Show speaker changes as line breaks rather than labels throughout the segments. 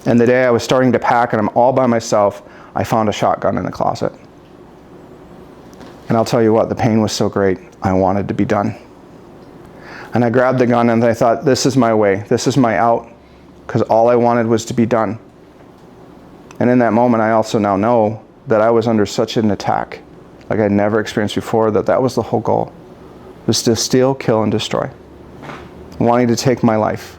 And the day I was starting to pack and I'm all by myself, I found a shotgun in the closet. And I'll tell you what, the pain was so great, I wanted to be done. And I grabbed the gun and I thought, this is my way, this is my out, because all I wanted was to be done. And in that moment, I also now know that I was under such an attack, like I'd never experienced before, that was the whole goal, was to steal, kill, and destroy, wanting to take my life.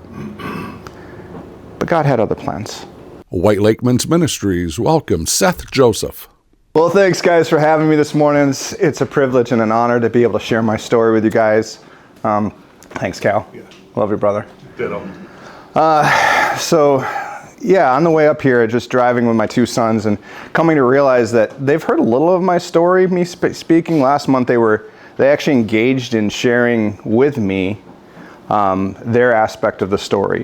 But God had other plans.
White Lake Men's Ministries welcomes Seth Joseph.
Well, thanks, guys, for having me this morning. It's a privilege and an honor to be able to share my story with you guys. Thanks, Cal. Yeah. Love your brother.
Ditto.
On the way up here, just driving with my two sons and coming to realize that they've heard a little of my story, me speaking. Last month, they actually engaged in sharing with me their aspect of the story,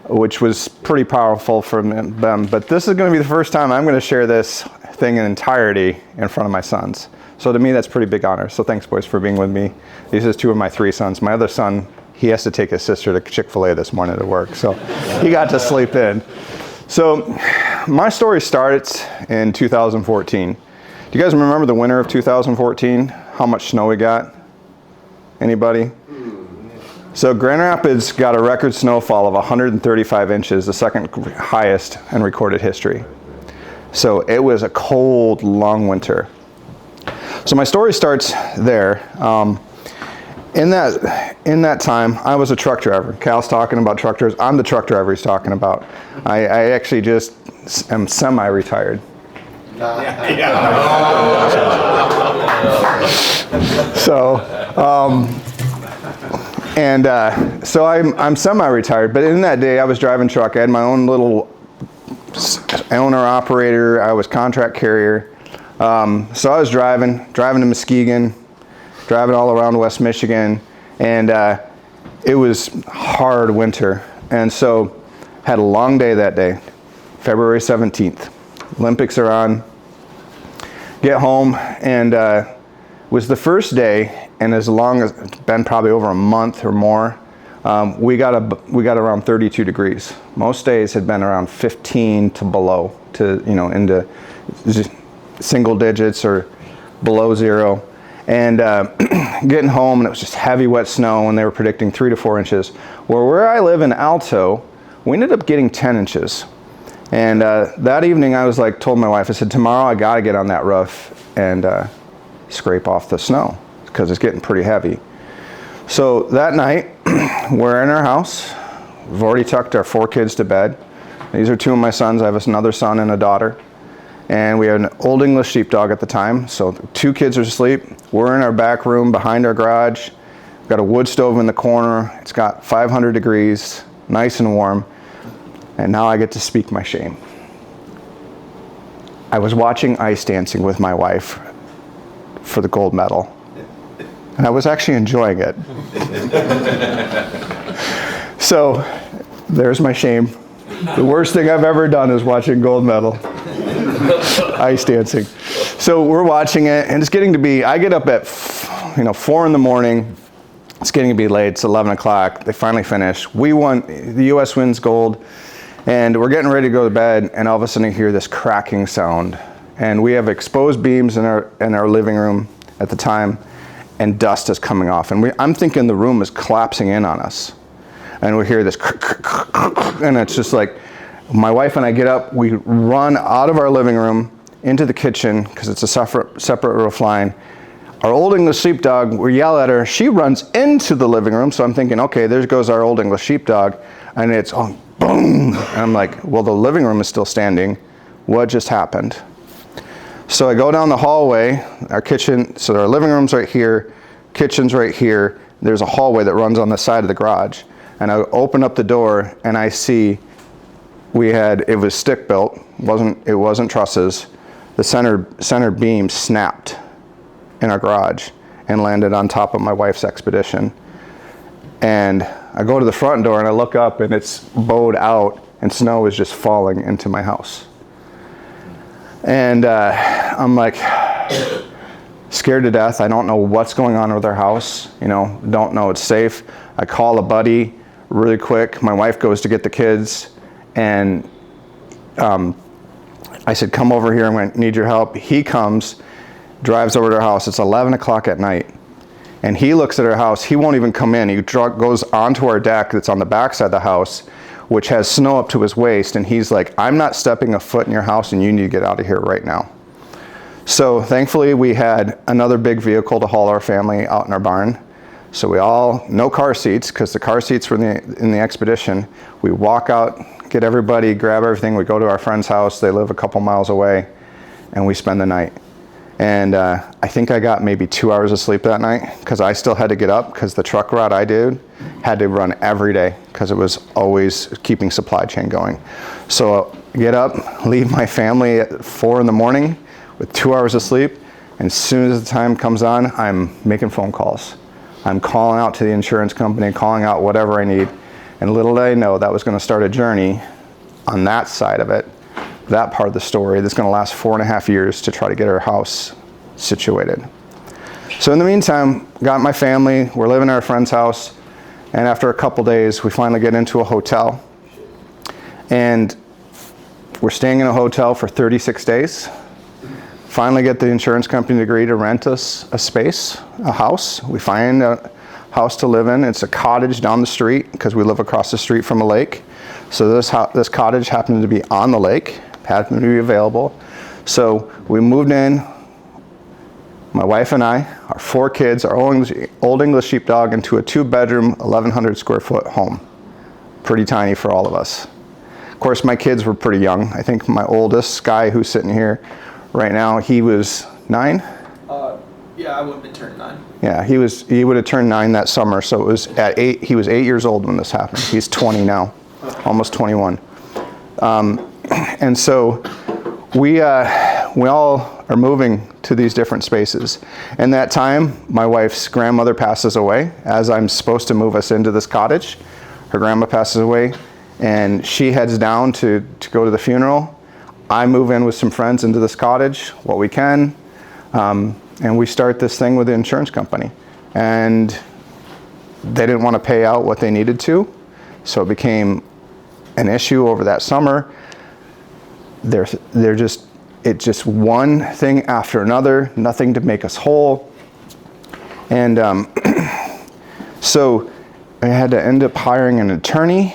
which was pretty powerful for them. But this is going to be the first time I'm going to share this thing in entirety in front of my sons. So to me, that's a pretty big honor. So thanks, boys, for being with me. These are two of my three sons. My other son, he has to take his sister to Chick-fil-A this morning to work, so he got to sleep in. So my story starts in 2014. Do you guys remember the winter of 2014? How much snow we got? Anybody? So Grand Rapids got a record snowfall of 135 inches, the second highest in recorded history. So it was a cold, long winter. So my story starts there. In that time, I was a truck driver. Cal's talking about truck drivers. I'm the truck driver he's talking about. I actually just am semi-retired. So I'm semi-retired, but in that day I was driving truck. I had my own little owner-operator. I was contract carrier. So I was driving to Muskegon, driving all around West Michigan, and it was hard winter. And so had a long day that day, February 17th. Olympics are on. Get home, and was the first day, and as long as it's been probably over a month or more, we got around 32 degrees. Most days had been around 15 to below, into single digits or below zero. And getting home, and it was just heavy, wet snow, and they were predicting 3 to 4 inches. Where I live in Alto, we ended up getting 10 inches. And that evening, I was told my wife, I said, tomorrow I got to get on that roof and scrape off the snow because it's getting pretty heavy. So that night, we're in our house. We've already tucked our 4 kids to bed. These are 2 of my sons. I have another son and a daughter. And we had an Old English sheepdog at the time. So 2 kids are asleep. We're in our back room behind our garage. We've got a wood stove in the corner. It's got 500 degrees, nice and warm. And now I get to speak my shame. I was watching ice dancing with my wife for the gold medal. And I was actually enjoying it. So there's my shame. The worst thing I've ever done is watching gold medal. Ice dancing. So we're watching it, and it's getting to be, I get up at 4 in the morning. It's getting to be late. It's 11 o'clock. They finally finish. We won. The U.S. wins gold, and we're getting ready to go to bed, and all of a sudden I hear this cracking sound. And we have exposed beams in our living room at the time, and dust is coming off. And I'm thinking the room is collapsing in on us. And we hear this, and it's just like, my wife and I get up, we run out of our living room into the kitchen, because it's a separate roof line. Our Old English sheepdog, we yell at her, she runs into the living room, so I'm thinking, okay, there goes our Old English sheepdog, and it's, oh, boom! And I'm like, well, the living room is still standing. What just happened? So I go down the hallway, our kitchen, so our living room's right here, kitchen's right here, there's a hallway that runs on the side of the garage. And I open up the door, and I see it was stick built, it wasn't trusses. The center beam snapped in our garage and landed on top of my wife's Expedition. And I go to the front door and I look up, and it's bowed out, and snow is just falling into my house. And I'm like scared to death. I don't know what's going on with our house. Don't know it's safe. I call a buddy really quick. My wife goes to get the kids, and I said, come over here, I'm going to need your help. He comes, drives over to our house. It's 11 o'clock at night. And he looks at our house. He won't even come in. He goes onto our deck that's on the backside of the house, which has snow up to his waist. And he's like, I'm not stepping a foot in your house, and you need to get out of here right now. So thankfully, we had another big vehicle to haul our family out in our barn. So we all, no car seats, because the car seats were in the expedition. We walk out, get everybody, grab everything. We go to our friend's house. They live a couple miles away, and we spend the night. And I think I got maybe 2 hours of sleep that night, because I still had to get up, because the truck route I did had to run every day, because it was always keeping supply chain going. So get up, leave my family at 4 in the morning with 2 hours of sleep, and as soon as the time comes on, I'm making phone calls. I'm calling out to the insurance company, calling out whatever I need. And little did I know that was going to start a journey on that side of it, that part of the story, that's going to last 4.5 years to try to get our house situated. So in the meantime, got my family, we're living at our friend's house, and after a couple days, we finally get into a hotel. And we're staying in a hotel for 36 days. Finally get the insurance company to agree to rent us a space, a house. We find a house to live in. It's a cottage down the street, because we live across the street from a lake. So this cottage happened to be on the lake, happened to be available. So we moved in, my wife and I, our 4 kids, our old English sheepdog, into a 2-bedroom, 1,100 square foot home. Pretty tiny for all of us. Of course, my kids were pretty young. I think my oldest, Guy, who's sitting here right now, he was 9?
Yeah, I would have been turned 9.
Yeah, he would have turned 9 that summer, so it was at 8, he was 8 years old when this happened. He's 20 now, almost 21. And so we all are moving to these different spaces. And that time, my wife's grandmother passes away as I'm supposed to move us into this cottage. Her grandma passes away, and she heads down to go to the funeral. I move in with some friends into this cottage, what we can, and we start this thing with the insurance company. And they didn't want to pay out what they needed to, so it became an issue over that summer. It's just one thing after another, nothing to make us whole. And so I had to end up hiring an attorney.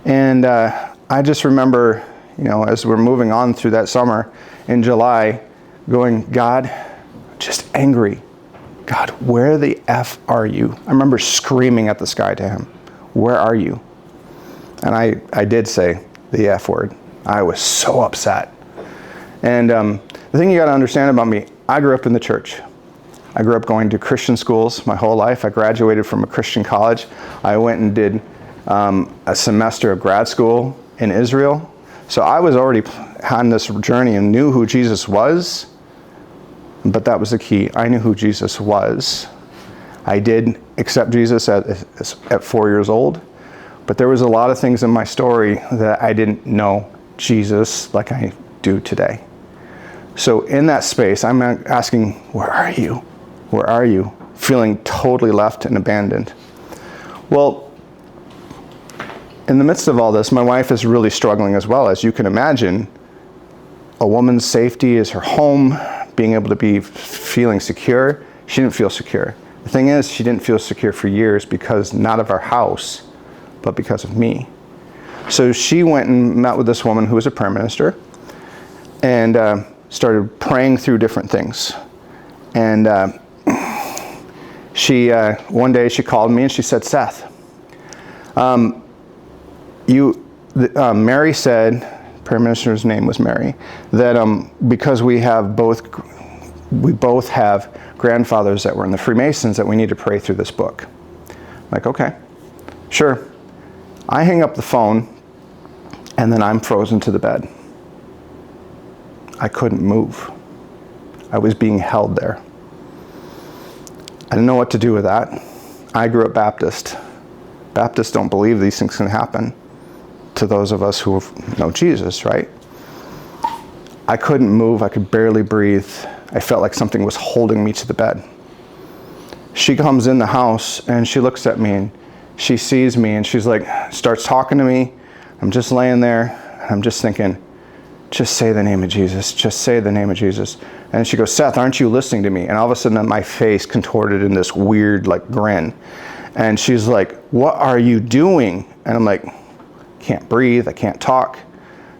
And I just remember, as we're moving on through that summer in July, going, God, just angry. God, where the F are you? I remember screaming at the sky to him, where are you? And I did say the F word. I was so upset. And the thing you got to understand about me, I grew up in the church. I grew up going to Christian schools my whole life. I graduated from a Christian college. I went and did a semester of grad school in Israel. So I was already on this journey and knew who Jesus was. But that was the key. I knew who Jesus was. I did accept Jesus at 4 years old. But there was a lot of things in my story that I didn't know Jesus like I do today. So in that space, I'm asking, where are you? Where are you? Feeling totally left and abandoned. Well, in the midst of all this, my wife is really struggling as well. As you can imagine, a woman's safety is her home, being able to be feeling secure. She didn't feel secure. The thing is, she didn't feel secure for years because not of our house, but because of me. So she went and met with this woman who was a prayer minister and started praying through different things. And one day she called me and she said, Seth, Mary said, prayer minister's name was Mary, that because we both have grandfathers that were in the Freemasons, that we need to pray through this book. I'm like, okay, sure. I hang up the phone, and then I'm frozen to the bed. I couldn't move. I was being held there. I didn't know what to do with that. I grew up Baptist. Baptists don't believe these things can happen to those of us who know Jesus, right? I couldn't move. I could barely breathe. I felt like something was holding me to the bed. She comes in the house, and she looks at me, and she sees me, and she's like, starts talking to me. I'm just laying there. I'm just thinking, just say the name of Jesus. Just say the name of Jesus. And she goes, Seth, aren't you listening to me? And all of a sudden my face contorted in this weird like grin. And she's like, what are you doing? And I'm like, can't breathe. I can't talk.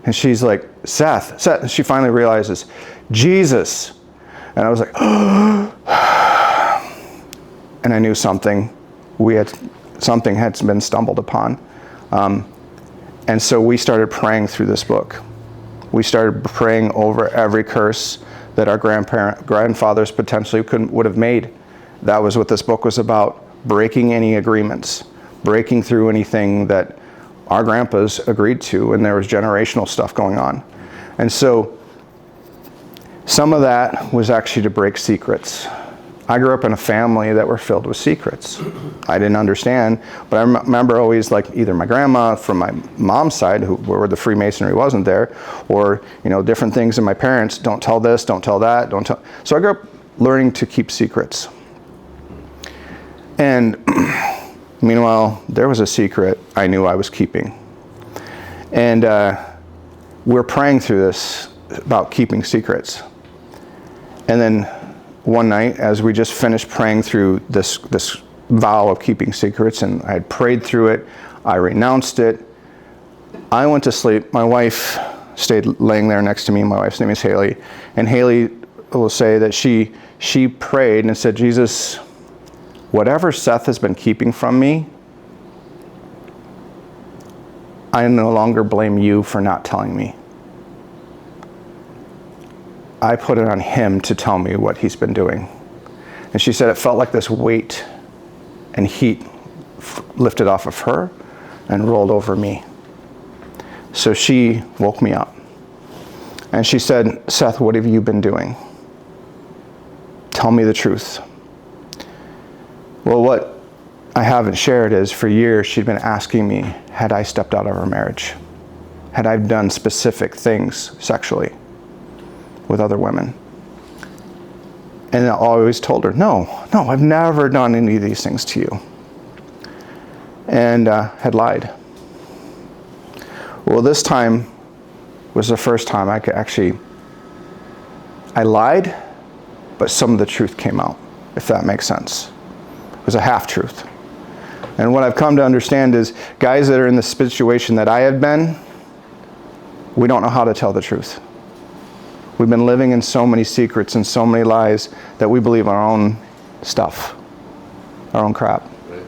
And she's like, Seth. And she finally realizes, Jesus. And I was like, and I knew something had been stumbled upon. And so we started praying through this book. We started praying over every curse that our grandfathers potentially would have made. That was what this book was about, breaking any agreements, breaking through anything that our grandpas agreed to, and there was generational stuff going on. And so some of that was actually to break secrets. I grew up in a family that were filled with secrets. I didn't understand, but I remember always like either my grandma from my mom's side, where the Freemasonry wasn't there, or different things in my parents, don't tell this, don't tell that, don't tell. So I grew up learning to keep secrets. And meanwhile, there was a secret I knew I was keeping. And we're praying through this about keeping secrets. And then one night, as we just finished praying through this vow of keeping secrets, and I had prayed through it, I renounced it, I went to sleep. My wife stayed laying there next to me. My wife's name is Haley. And Haley will say that she prayed and said, Jesus, whatever Seth has been keeping from me, I no longer blame you for not telling me. I put it on him to tell me what he's been doing. And she said it felt like this weight and heat lifted off of her and rolled over me. So she woke me up. And she said, Seth, what have you been doing? Tell me the truth. Well, what I haven't shared is for years she'd been asking me, had I stepped out of our marriage? Had I done specific things sexually with other women? And I always told her, no, I've never done any of these things to you. And had lied. Well, this time was the first time I lied, but some of the truth came out, if that makes sense. It was a half-truth. And what I've come to understand is guys that are in the situation that I had been, we don't know how to tell the truth. We've been living in so many secrets and so many lies that we believe our own stuff, our own crap. Right.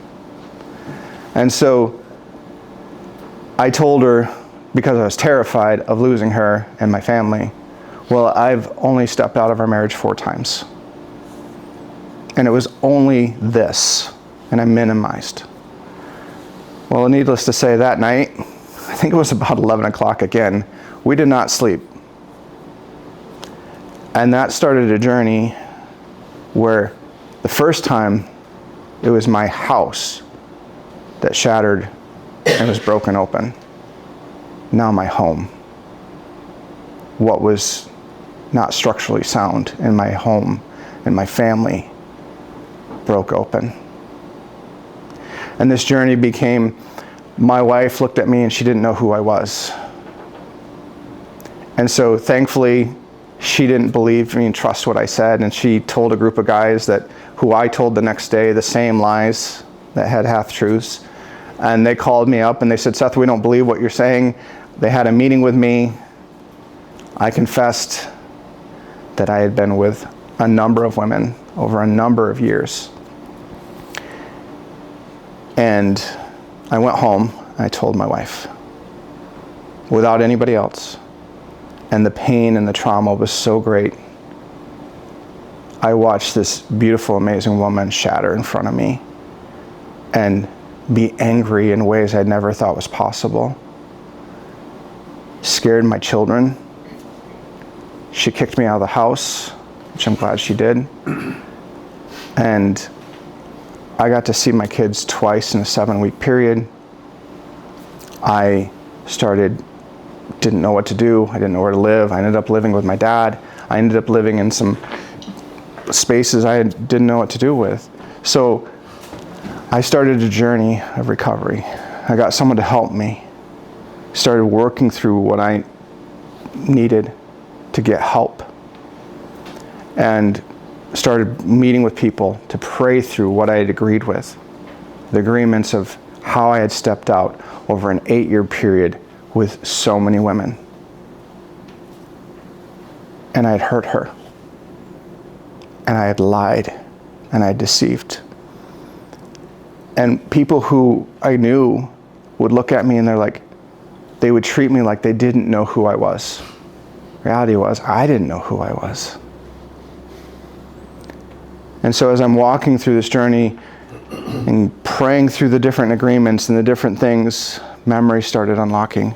And so I told her, because I was terrified of losing her and my family, well, I've only stepped out of our marriage 4 times. And it was only this, and I minimized. Well, needless to say, that night, I think it was about 11 o'clock again, we did not sleep. And that started a journey where the first time it was my house that shattered and was broken open. Now my home. What was not structurally sound in my home and my family broke open. And this journey became, my wife looked at me and she didn't know who I was. And so thankfully, she didn't believe me and trust what I said, and she told a group of guys who I told the next day the same lies that had half-truths. And they called me up and they said, Seth, we don't believe what you're saying. They had a meeting with me. I confessed that I had been with a number of women over a number of years. And I went home, and I told my wife, without anybody else. And the pain and the trauma was so great. I watched this beautiful, amazing woman shatter in front of me and be angry in ways I'd never thought was possible. Scared my children. She kicked me out of the house, which I'm glad she did. And I got to see my kids twice in a 7-week period. I didn't know what to do. I didn't know where to live. I ended up living with my dad. I ended up living in some spaces I didn't know what to do with. So I started a journey of recovery. I got someone to help me started working through what I needed to get help, and started meeting with people to pray through what I had agreed with, the agreements of how I had stepped out over an 8-year period with so many women. And I had hurt her, and I had lied, and I had deceived. And people who I knew would look at me and they would treat me like they didn't know who I was. Reality was, I didn't know who I was. And so as I'm walking through this journey and praying through the different agreements and the different things, memories started unlocking.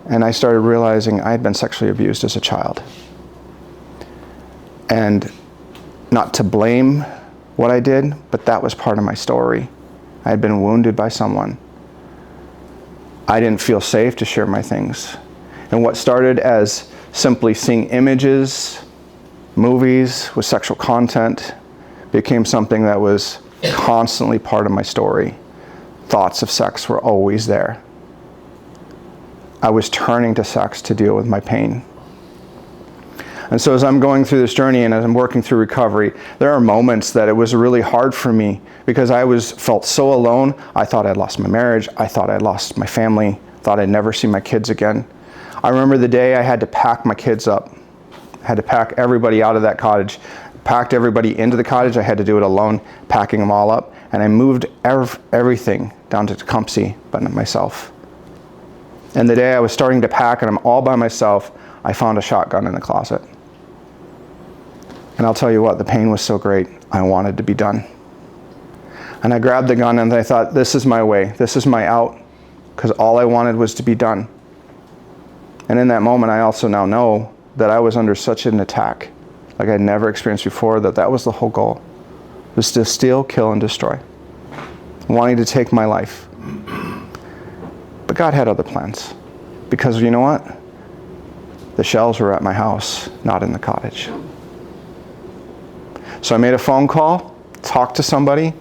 And I started realizing I had been sexually abused as a child. And not to blame what I did, but that was part of my story. I had been wounded by someone. I didn't feel safe to share my things. And what started as simply seeing images, movies with sexual content, became something that was constantly part of my story. Thoughts of sex were always there. I was turning to sex to deal with my pain. And so as I'm going through this journey and as I'm working through recovery, there are moments that it was really hard for me because I felt so alone. I thought I'd lost my marriage. I thought I'd lost my family. Thought I'd never see my kids again. I remember the day I had to pack my kids up. I had to pack everybody out of that cottage. Packed everybody into the cottage. I had to do it alone, packing them all up. And I moved everything down to Tecumseh, but not myself. And the day I was starting to pack and I'm all by myself, I found a shotgun in the closet. And I'll tell you what, the pain was so great, I wanted to be done. And I grabbed the gun and I thought, this is my way, this is my out, because all I wanted was to be done. And in that moment, I also now know that I was under such an attack, like I'd never experienced before, that was the whole goal, was to steal, kill, and destroy, wanting to take my life. But God had other plans, because you know what? The shells were at my house, not in the cottage. So I made a phone call, talked to somebody.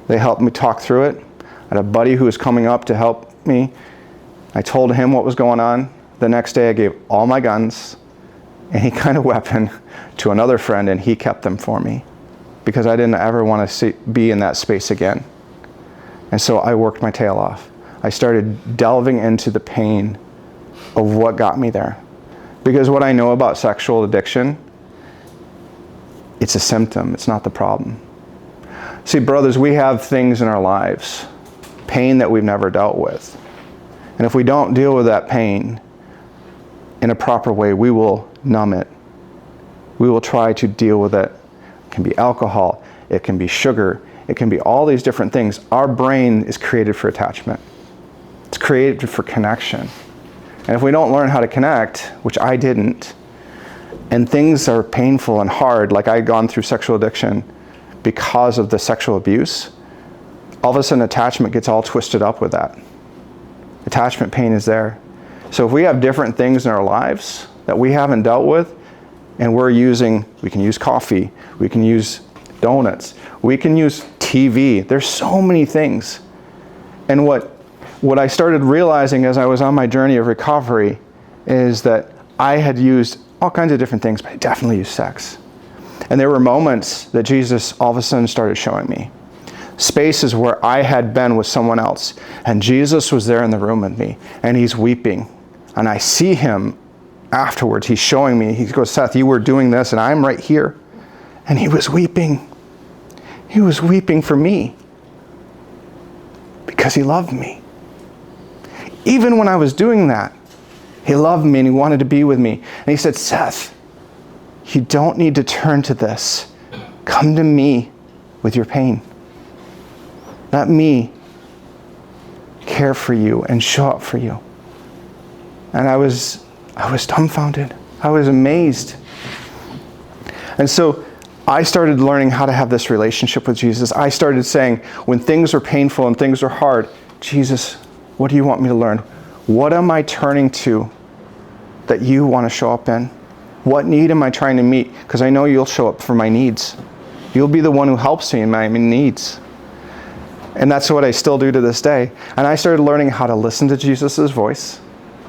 They helped me talk through it. I had a buddy who was coming up to help me. I told him what was going on. The next day I gave all my guns, any kind of weapon, to another friend, and he kept them for me because I didn't ever want to be in that space again. And so I worked my tail off. I started delving into the pain of what got me there. Because what I know about sexual addiction, it's a symptom, it's not the problem. See, brothers, we have things in our lives, pain that we've never dealt with. And if we don't deal with that pain in a proper way, we will numb it. We will try to deal with it. It can be alcohol, it can be sugar, it can be all these different things. Our brain is created for attachment. It's created for connection. And if we don't learn how to connect, which I didn't, and things are painful and hard, like I had gone through sexual addiction because of the sexual abuse, all of a sudden attachment gets all twisted up with that. Attachment pain is there. So if we have different things in our lives that we haven't dealt with, and we can use coffee, we can use donuts, we can use TV. There's so many things. And what I started realizing as I was on my journey of recovery is that I had used all kinds of different things, but I definitely used sex. And there were moments that Jesus all of a sudden started showing me. Spaces where I had been with someone else, and Jesus was there in the room with me, and he's weeping. And I see him afterwards, he's showing me, he goes, Seth, you were doing this, and I'm right here. And he was weeping. He was weeping for me because he loved me. Even when I was doing that, he loved me and he wanted to be with me. And he said, Seth, you don't need to turn to this. Come to me with your pain. Let me care for you and show up for you. And I was dumbfounded. I was amazed. And so I started learning how to have this relationship with Jesus. I started saying, when things are painful and things are hard, Jesus, what do you want me to learn? What am I turning to that you want to show up in? What need am I trying to meet? Because I know you'll show up for my needs. You'll be the one who helps me in my needs. And that's what I still do to this day. And I started learning how to listen to Jesus' voice.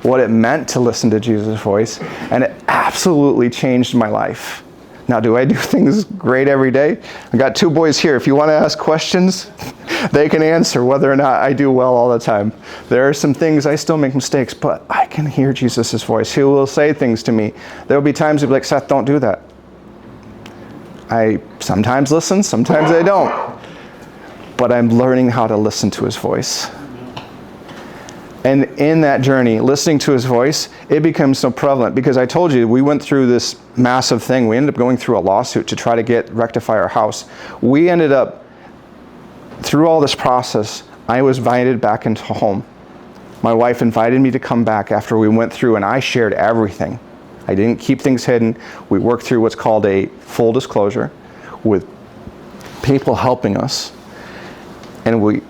what it meant to listen to Jesus' voice, and it absolutely changed my life. Now, do I do things great every day? I got 2 boys here. If you want to ask questions, they can answer whether or not I do well all the time. There are some things I still make mistakes, but I can hear Jesus' voice. He will say things to me. There will be times he'll be like, Seth, don't do that. I sometimes listen, sometimes I don't. But I'm learning how to listen to his voice. And in that journey, listening to his voice, it becomes so prevalent because I told you, we went through this massive thing. We ended up going through a lawsuit to try to rectify our house. We ended up, through all this process, I was invited back into home. My wife invited me to come back after we went through, and I shared everything. I didn't keep things hidden. We worked through what's called a full disclosure with people helping us. And we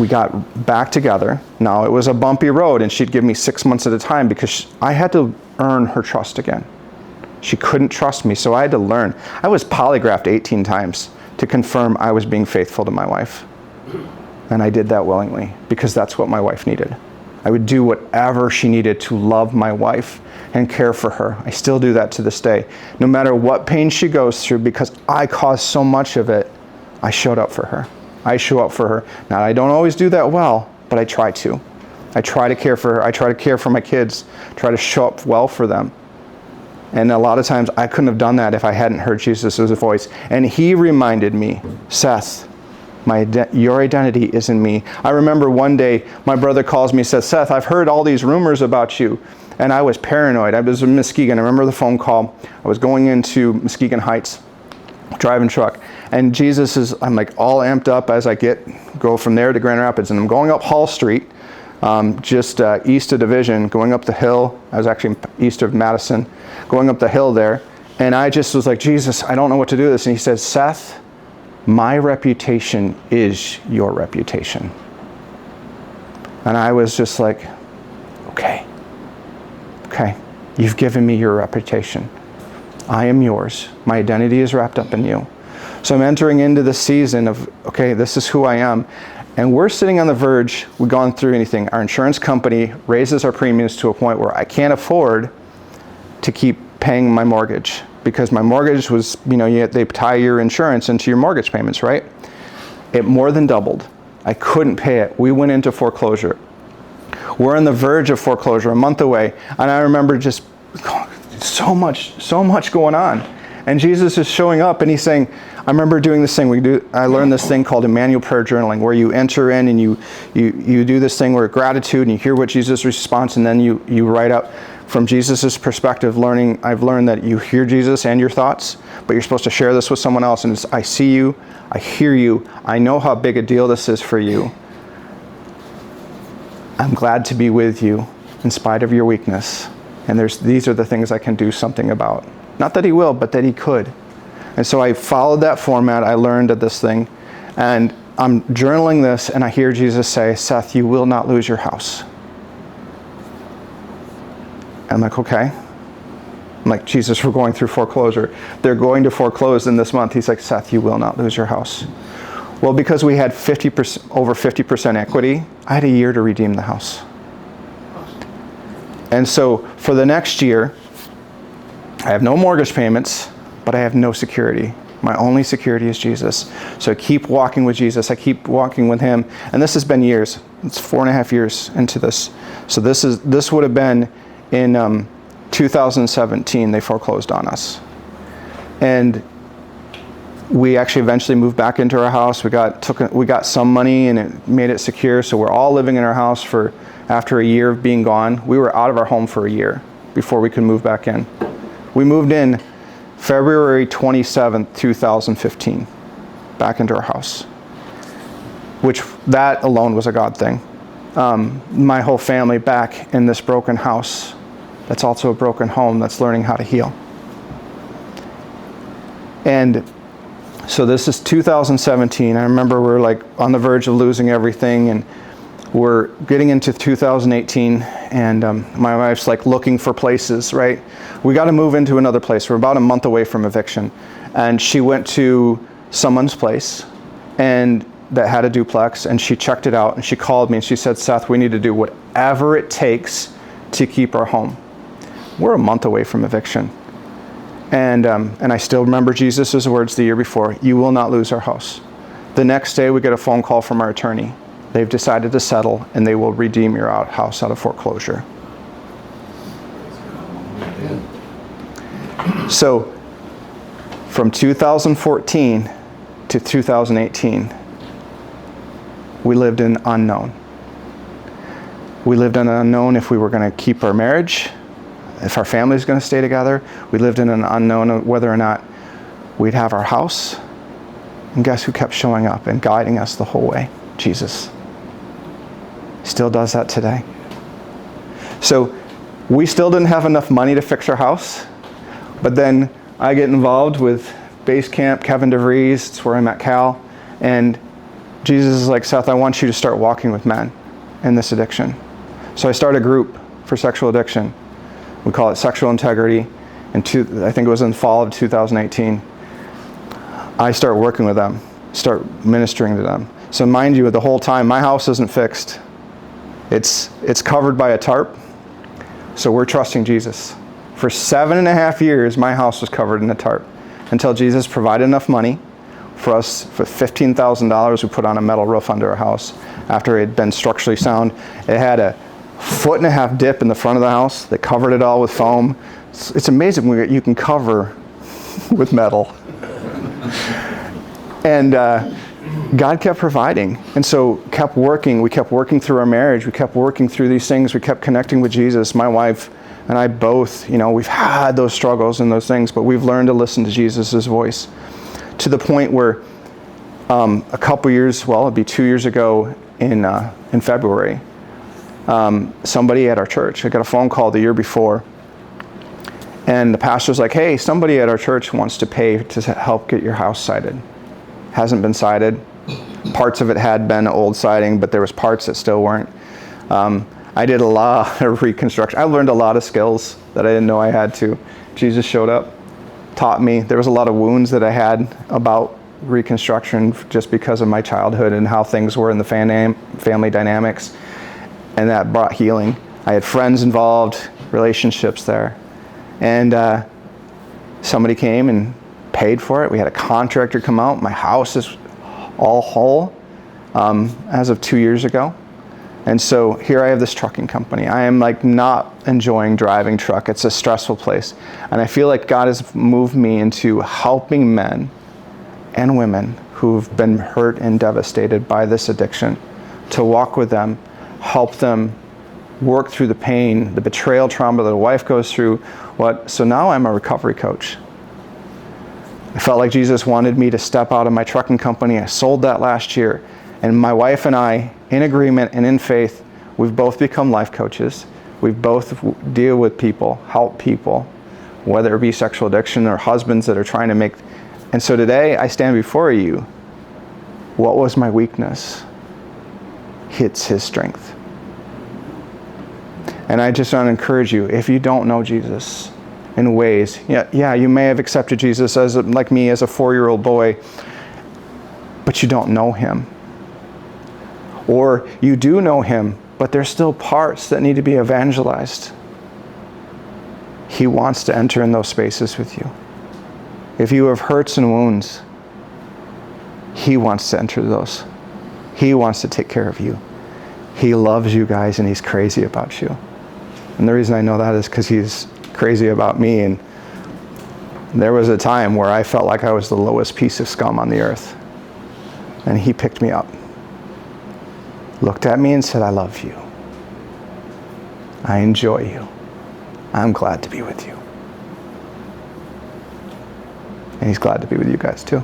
got back together. Now, it was a bumpy road, and she'd give me 6 months at a time because I had to earn her trust again. She couldn't trust me, so I had to learn. I was polygraphed 18 times to confirm I was being faithful to my wife. And I did that willingly because that's what my wife needed. I would do whatever she needed to love my wife and care for her. I still do that to this day. No matter what pain she goes through, because I caused so much of it, I showed up for her. I show up for her. Now, I don't always do that well, but I try to. I try to care for her. I try to care for my kids, try to show up well for them. And a lot of times I couldn't have done that if I hadn't heard Jesus' voice. And he reminded me, Seth, your identity is in me. I remember one day my brother calls me and says, Seth, I've heard all these rumors about you. And I was paranoid. I was in Muskegon. I remember the phone call. I was going into Muskegon Heights, driving truck. And I'm like all amped up as I go from there to Grand Rapids. And I'm going up Hall Street, just east of Division, going up the hill. I was actually east of Madison, going up the hill there. And I just was like, Jesus, I don't know what to do with this. And he says, Seth, my reputation is your reputation. And I was just like, okay, you've given me your reputation. I am yours. My identity is wrapped up in you. So I'm entering into the season of, okay, this is who I am. And we're sitting on the verge. We've gone through anything. Our insurance company raises our premiums to a point where I can't afford to keep paying my mortgage because my mortgage was, they tie your insurance into your mortgage payments, right? It more than doubled. I couldn't pay it. We went into foreclosure. We're on the verge of foreclosure, a month away. And I remember just so much going on. And Jesus is showing up and he's saying, I remember doing this thing. I learned this thing called Emmanuel prayer journaling, where you enter in and you do this thing where gratitude and you hear what Jesus responds, and then you write up from Jesus' perspective. I've learned that you hear Jesus and your thoughts, but you're supposed to share this with someone else. And it's, I see you, I hear you, I know how big a deal this is for you. I'm glad to be with you in spite of your weakness. And these are the things I can do something about. Not that he will, but that he could. And so I followed that format. I learned of this thing. And I'm journaling this, and I hear Jesus say, Seth, you will not lose your house. And I'm like, okay. I'm like, Jesus, we're going through foreclosure. They're going to foreclose in this month. He's like, Seth, you will not lose your house. Well, because we had over 50% equity, I had a year to redeem the house. And so for the next year, I have no mortgage payments, but I have no security. My only security is Jesus. So I keep walking with Jesus. I keep walking with him. And this has been years. It's 4.5 years into this. So this would have been in 2017, they foreclosed on us. And we actually eventually moved back into our house. We got some money and it made it secure. So we're all living in our house after a year of being gone. We were out of our home for a year before we could move back in. We moved in February 27th, 2015, back into our house, which that alone was a God thing. My whole family back in this broken house, that's also a broken home that's learning how to heal. And so this is 2017. I remember we're like on the verge of losing everything, and we're getting into 2018, and my wife's like looking for places, right? We got to move into another place. We're about a month away from eviction. And she went to someone's place and that had a duplex, and she checked it out, and she called me and she said, Seth, we need to do whatever it takes to keep our home. We're a month away from eviction. And I still remember Jesus' words the year before, you will not lose our house. The next day we get a phone call from our attorney. They've decided to settle and they will redeem your house out of foreclosure. So from 2014 to 2018, we lived in unknown. We lived in an unknown if we were going to keep our marriage, if our family was going to stay together. We lived in an unknown of whether or not we'd have our house. And guess who kept showing up and guiding us the whole way? Jesus. Still does that today. So we still didn't have enough money to fix our house, but then I get involved with Base Camp, Kevin DeVries, it's where I'm at Cal, and Jesus is like, Seth, I want you to start walking with men in this addiction. So I start a group for sexual addiction. We call it Sexual Integrity. I think it was in the fall of 2018. I start working with them, start ministering to them. So mind you, the whole time, my house isn't fixed. It's covered by a tarp. So we're trusting Jesus. For 7.5 years, my house was covered in a tarp until Jesus provided enough money for us. For $15,000, we put on a metal roof under our house after it had been structurally sound. It had a 1.5 foot dip in the front of the house that covered it all with foam. It's amazing what you can cover with metal. And God kept providing. And so kept working. We kept working through our marriage. We kept working through these things. We kept connecting with Jesus. My wife and I both, we've had those struggles and those things, but we've learned to listen to Jesus' voice to the point where a couple years, it'd be 2 years ago in February, somebody at our church, I got a phone call the year before, and the pastor's like, hey, somebody at our church wants to pay to help get your house sided. Hasn't been sided. Parts of it had been old siding, but there was parts that still weren't. I did a lot of reconstruction. I learned a lot of skills that I didn't know I had to. Jesus showed up, taught me. There was a lot of wounds that I had about reconstruction just because of my childhood and how things were in the family dynamics, and that brought healing. I had friends involved, relationships there, and somebody came and paid for it. We had a contractor come out. My house is all whole as of 2 years ago. And so here I have this trucking company. I am not enjoying driving truck. It's a stressful place. And I feel like God has moved me into helping men and women who've been hurt and devastated by this addiction, to walk with them, help them work through the pain, the betrayal trauma that a wife goes through. So now I'm a recovery coach. I felt like Jesus wanted me to step out of my trucking company. I sold that last year. And my wife and I, in agreement and in faith, we've both become life coaches. We've both deal with people, help people, whether it be sexual addiction or husbands that are trying to make. And so today I stand before you. What was my weakness? It's His strength. And I just want to encourage you, if you don't know Jesus in ways, you may have accepted Jesus like me as a 4-year-old boy, but you don't know Him. Or you do know Him, but there's still parts that need to be evangelized. He wants to enter in those spaces with you. If you have hurts and wounds, He wants to enter those. He wants to take care of you. He loves you guys, and He's crazy about you. And the reason I know that is because He's crazy about me. And there was a time where I felt like I was the lowest piece of scum on the earth. And He picked me up, looked at me and said, I love you. I enjoy you. I'm glad to be with you. And He's glad to be with you guys too.